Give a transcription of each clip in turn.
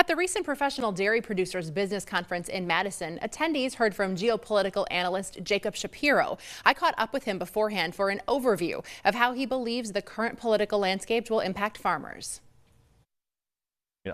At the recent Professional Dairy Producers Business Conference in Madison, attendees heard from geopolitical analyst Jacob Shapiro. I caught up with him beforehand for an overview of how he believes the current political landscape will impact farmers.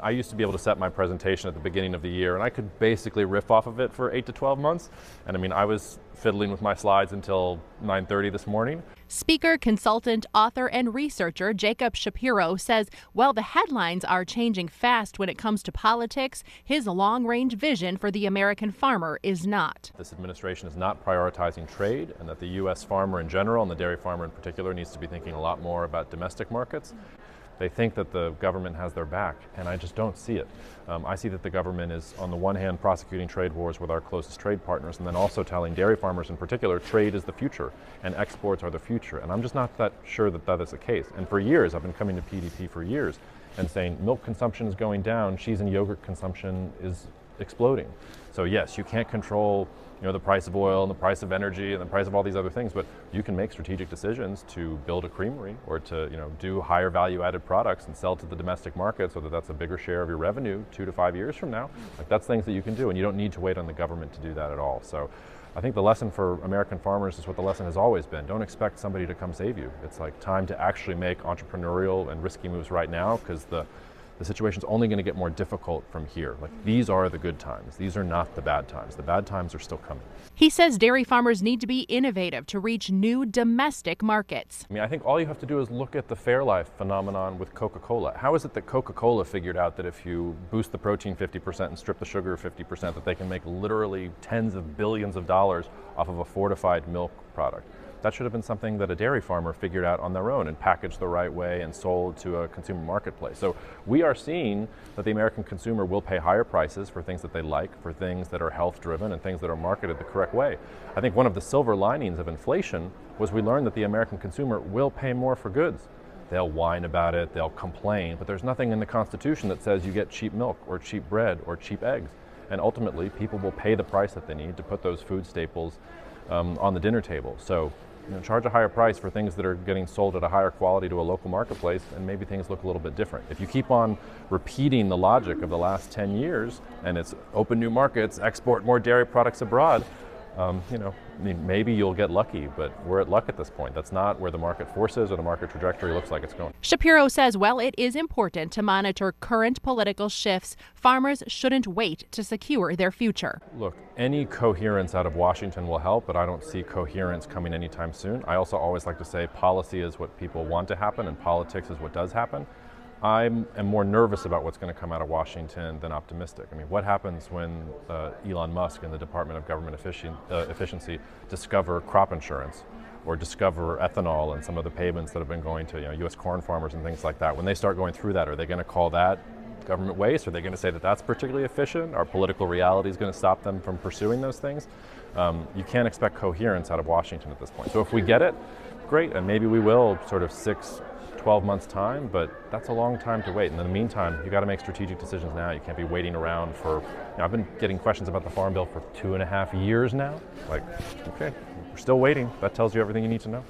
I used to be able to set my presentation at the beginning of the year, and I could basically riff off of it for 8 to 12 months. And I was fiddling with my slides until 9:30 this morning. Speaker, consultant, author, and researcher Jacob Shapiro says while the headlines are changing fast when it comes to politics, his long-range vision for the American farmer is not. This administration is not prioritizing trade, and that the U.S. farmer in general, and the dairy farmer in particular, needs to be thinking a lot more about domestic markets. They think that the government has their back, and I just don't see it. I see that the government is, on the one hand, prosecuting trade wars with our closest trade partners, and then also telling dairy farmers in particular, trade is the future, and exports are the future. And I'm just not that sure that that is the case. And for years, I've been coming to PDP for years and saying milk consumption is going down, cheese and yogurt consumption is exploding. So yes, you can't control the price of oil and the price of energy and the price of all these other things, but you can make strategic decisions to build a creamery or to do higher value added products and sell to the domestic market so that that's a bigger share of your revenue 2 to 5 years from now. That's things that you can do, and you don't need to wait on the government to do that at all. So I think the lesson for American farmers is what the lesson has always been. Don't expect somebody to come save you. It's like time to actually make entrepreneurial and risky moves right now, because the situation's only going to get more difficult from here. These are the good times. These are not the bad times. The bad times are still coming. He says dairy farmers need to be innovative to reach new domestic markets. I think all you have to do is look at the Fairlife phenomenon with Coca-Cola. How is it that Coca-Cola figured out that if you boost the protein 50% and strip the sugar 50%, that they can make literally tens of billions of dollars off of a fortified milk product? That should have been something that a dairy farmer figured out on their own and packaged the right way and sold to a consumer marketplace. So we are seeing that the American consumer will pay higher prices for things that they like, for things that are health driven and things that are marketed the correct way. I think one of the silver linings of inflation was we learned that the American consumer will pay more for goods. They'll whine about it, they'll complain, but there's nothing in the Constitution that says you get cheap milk or cheap bread or cheap eggs. And ultimately, people will pay the price that they need to put those food staples on the dinner table. So charge a higher price for things that are getting sold at a higher quality to a local marketplace, and maybe things look a little bit different. If you keep on repeating the logic of the last 10 years, and it's open new markets, export more dairy products abroad, maybe you'll get lucky, but we're at luck at this point. That's not where the market forces or the market trajectory looks like it's going. Shapiro says while it is important to monitor current political shifts, farmers shouldn't wait to secure their future. Look, any coherence out of Washington will help, but I don't see coherence coming anytime soon. I also always like to say policy is what people want to happen and politics is what does happen. I am more nervous about what's going to come out of Washington than optimistic. What happens when Elon Musk and the Department of Government Efficiency discover crop insurance or discover ethanol and some of the payments that have been going to U.S. corn farmers and things like that? When they start going through that, are they going to call that government waste? Are they going to say that that's particularly efficient? Our political reality is going to stop them from pursuing those things? You can't expect coherence out of Washington at this point. So if we get it, great, and maybe we will 12 months time, but that's a long time to wait. And in the meantime, you got to make strategic decisions now. You can't be waiting around for, I've been getting questions about the Farm Bill for 2.5 years now. Okay, we're still waiting. That tells you everything you need to know.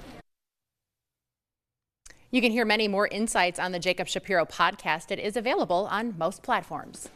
You can hear many more insights on the Jacob Shapiro podcast. It is available on most platforms.